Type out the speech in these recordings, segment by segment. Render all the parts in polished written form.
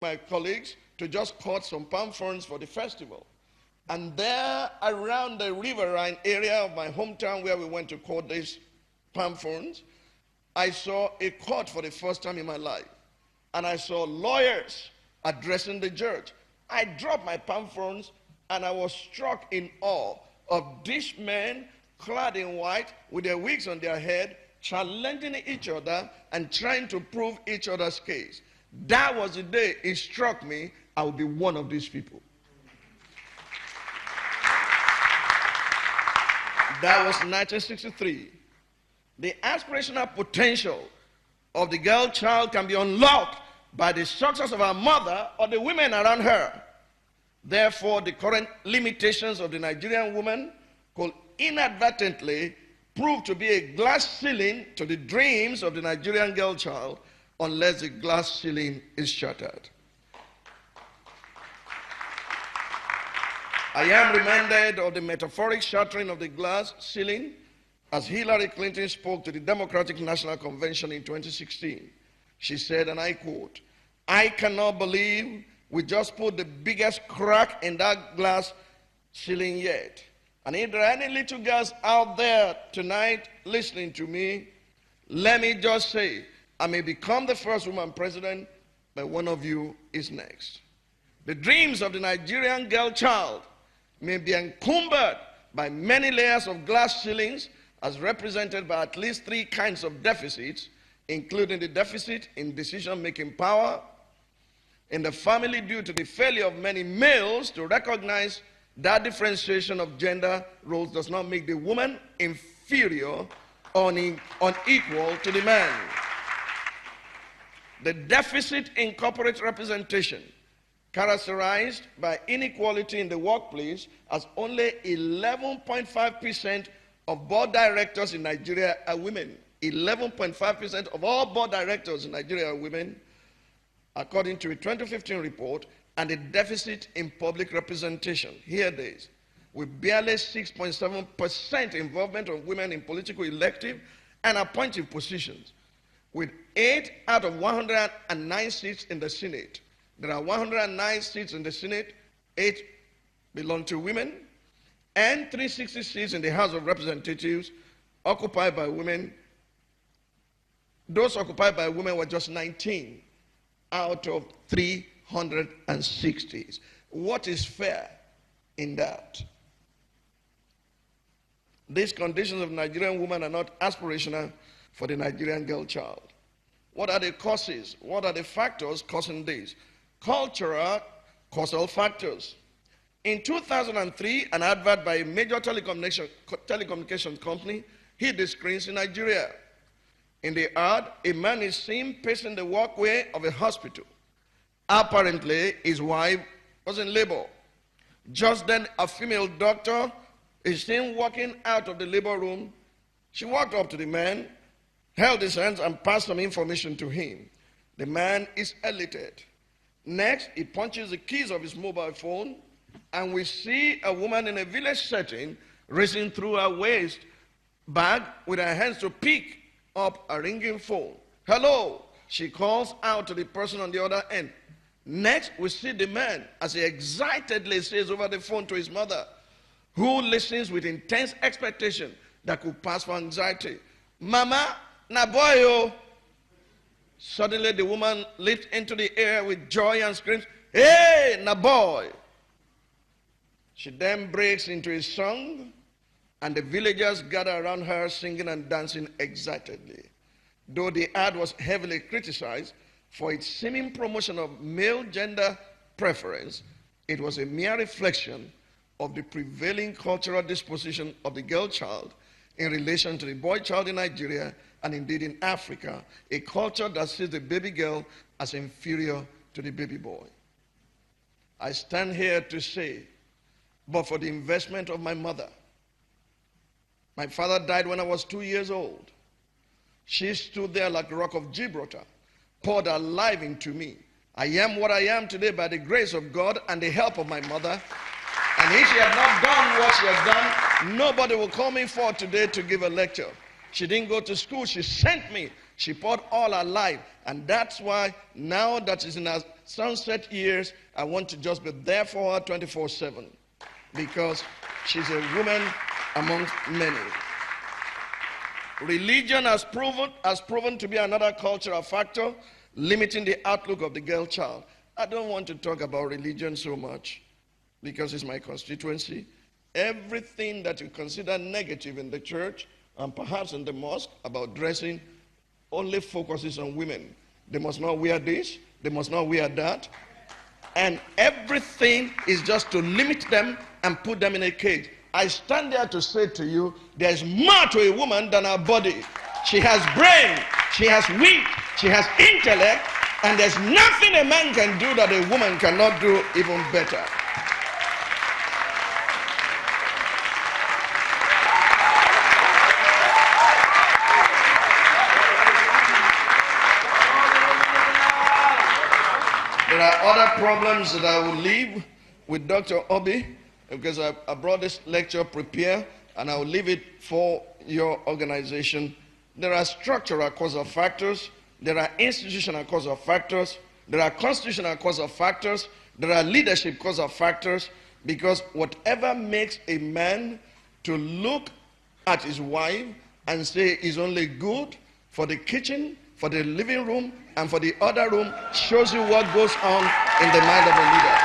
my colleagues to just cut some palm fronds for the festival. And there around the riverine area of my hometown where we went to cut these palm fronds, I saw a court for the first time in my life. And I saw lawyers addressing the judge. I dropped my palm fronds and I was struck in awe of these men clad in white with their wigs on their head, challenging each other and trying to prove each other's case. That was the day it struck me I would be one of these people. That was 1963. The aspirational potential of the girl child can be unlocked by the success of her mother or the women around her. Therefore, the current limitations of the Nigerian woman could inadvertently prove to be a glass ceiling to the dreams of the Nigerian girl child unless the glass ceiling is shattered. I am reminded of the metaphoric shattering of the glass ceiling as Hillary Clinton spoke to the Democratic National Convention in 2016. She said, and I quote, "I cannot believe we just put the biggest crack in that glass ceiling yet. And if there are any little girls out there tonight listening to me, let me just say, I may become the first woman president, but one of you is next." The dreams of the Nigerian girl child may be encumbered by many layers of glass ceilings as represented by at least 3 kinds of deficits, including the deficit in decision-making power in the family due to the failure of many males to recognize that differentiation of gender roles does not make the woman inferior or unequal to the man. The deficit in corporate representation, characterized by inequality in the workplace, as only 11.5% of board directors in Nigeria are women. 11.5% of all board directors in Nigeria are women, according to a 2015 report. And the deficit in public representation, here it is, with barely 6.7% involvement of women in political elective and appointive positions, with 8 out of 109 seats in the Senate. There are 109 seats in the Senate, 8 belong to women, and 360 seats in the House of Representatives occupied by women. Those occupied by women were just 19 out of 360. What is fair in that? These conditions of Nigerian women are not aspirational for the Nigerian girl child. What are the causes? What are the factors causing this? Cultural causal factors. In 2003, an advert by a major telecommunications company hit the screens in Nigeria. In the ad, a man is seen pacing the walkway of a hospital. Apparently, his wife was in labor. Just then, a female doctor is seen walking out of the labor room. She walked up to the man, held his hands, and passed some information to him. The man is elated. Next, he punches the keys of his mobile phone, and we see a woman in a village setting racing through her waist bag with her hands to pick up a ringing phone. "Hello," she calls out to the person on the other end. Next, we see the man as he excitedly says over the phone to his mother, who listens with intense expectation that could pass for anxiety, "Mama, na boy oh." Suddenly, the woman leaps into the air with joy and screams, "Hey, na boy." She then breaks into a song, and the villagers gather around her singing and dancing excitedly. Though the ad was heavily criticized for its seeming promotion of male gender preference, it was a mere reflection of the prevailing cultural disposition of the girl child in relation to the boy child in Nigeria and indeed in Africa, a culture that sees the baby girl as inferior to the baby boy. I stand here to say, but for the investment of my mother, my father died when I was 2 years old. She stood there like a rock of Gibraltar, poured her life into me. I am what I am today by the grace of God and the help of my mother. And if she had not done what she has done, nobody will call me forward today to give a lecture. She didn't go to school. She sent me She poured all her life. And that's why now that she's in her sunset years, I want to just be there for her 24/7. Because she's a woman amongst many. Religion has proven to be another cultural factor limiting the outlook of the girl child. I don't want to talk about religion so much because it's my constituency. Everything that you consider negative in the church and perhaps in the mosque about dressing only focuses on women. They must not wear this, they must not wear that. And everything is just to limit them and put them in a cage. I stand there to say to you, there's more to a woman than her body. She has brain, she has wit, she has intellect, and there's nothing a man can do that a woman cannot do even better. There are other problems that I will leave with Dr. Obi, because I brought this lecture prepared, and I will leave it for your organization. There are structural causal factors, there are institutional causal factors, there are constitutional causal factors, there are leadership causal factors, because whatever makes a man to look at his wife and say is only good for the kitchen, for the living room, and for the other room shows you what goes on in the mind of a leader.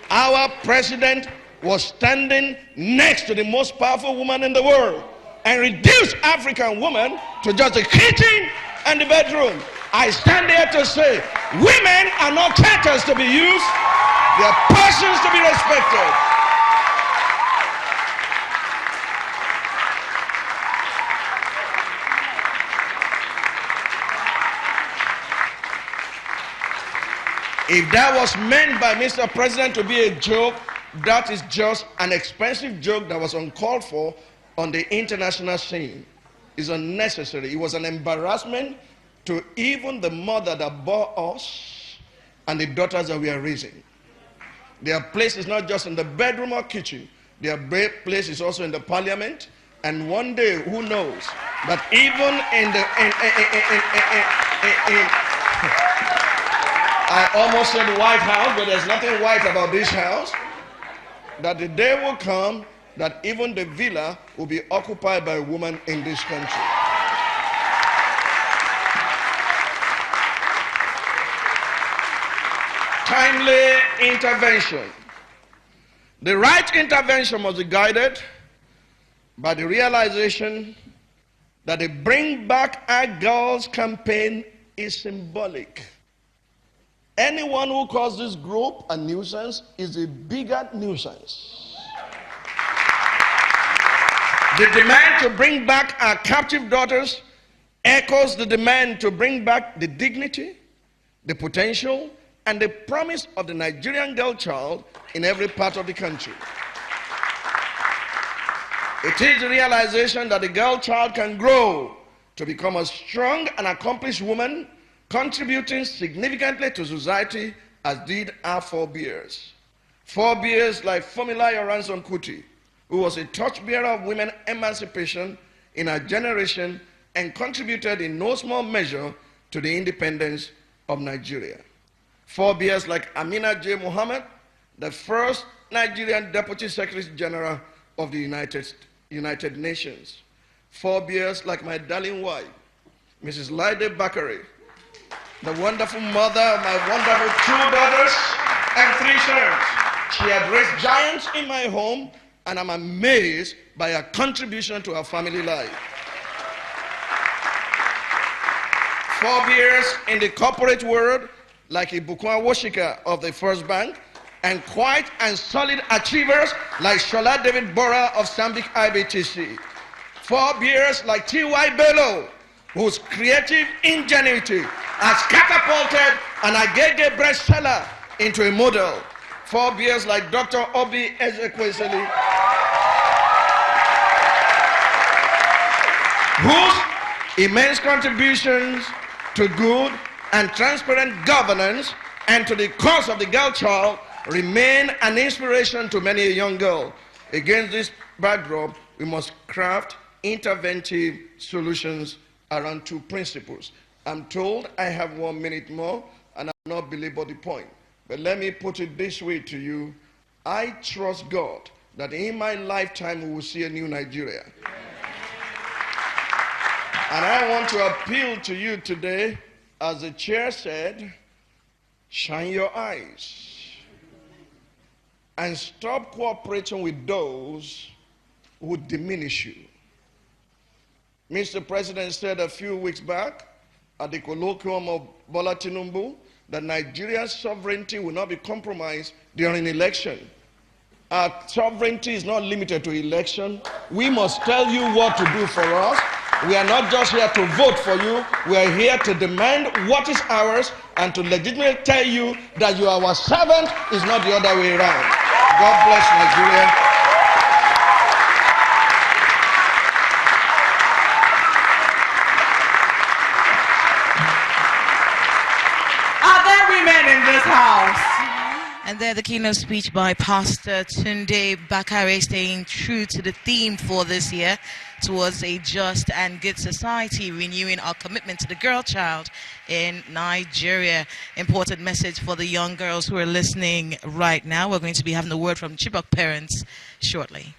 Our president was standing next to the most powerful woman in the world and reduced African women to just the kitchen and the bedroom. I stand here to say, women are not characters to be used, they are persons to be respected. If that was meant by Mr. President to be a joke, that is just an expensive joke that was uncalled for on the international scene. It's unnecessary. It was an embarrassment to even the mother that bore us and the daughters that we are raising. Their place is not just in the bedroom or kitchen. Their place is also in the parliament. And one day, who knows, that even in the... I almost said White House, but there's nothing white about this house. That the day will come that even the villa will be occupied by a woman in this country. Timely intervention. The right intervention must be guided by the realization that the Bring Back Our Girls campaign is symbolic. Anyone who calls this group a nuisance is a bigger nuisance. The demand to bring back our captive daughters echoes the demand to bring back the dignity, the potential, and the promise of the Nigerian girl child in every part of the country. It is the realization that the girl child can grow to become a strong and accomplished woman, contributing significantly to society as did our forebears. Forebears like Funmilayo Ransome Kuti, who was a torchbearer of women emancipation in our generation and contributed in no small measure to the independence of Nigeria. Forebears like Amina J. Mohammed, the first Nigerian Deputy Secretary General of the United Nations. Forebears like my darling wife, Mrs. Laide Bakare, the wonderful mother of my wonderful 2 daughters and 3 sons. She had raised giants in my home, and I'm amazed by her contribution to our family life. Forebears in the corporate world, like Ibukun Woshika of the First Bank, and quiet and solid achievers like Shola David Bora of Stanbic IBTC. Forebears like T.Y. Bello, whose creative ingenuity has catapulted an Agege bestseller into a model. Forebears like Dr. Obi Ezekwesili, whose immense contributions to good and transparent governance and to the cause of the girl child remain an inspiration to many a young girl. Against this backdrop, we must craft interventive solutions around two principles. I'm told I have 1 minute more, and I'll not belabor the point. But let me put it this way to you. I trust God that in my lifetime we will see a new Nigeria. And I want to appeal to you today, as the chair said, shine your eyes and stop cooperating with those who diminish you. Mr. President said a few weeks back at the colloquium of Bola Tinubu that Nigeria's sovereignty will not be compromised during election. Our sovereignty is not limited to election. We must tell you what to do for us. We are not just here to vote for you. We are here to demand what is ours and to legitimately tell you that you are our servant, is not the other way around. God bless Nigeria. Are there women in this house? And there, the keynote speech by Pastor Tunde Bakare, staying true to the theme for this year, towards a just and good society, renewing our commitment to the girl child in Nigeria. Important message for the young girls who are listening right now. We're going to be having a word from Chibok parents shortly.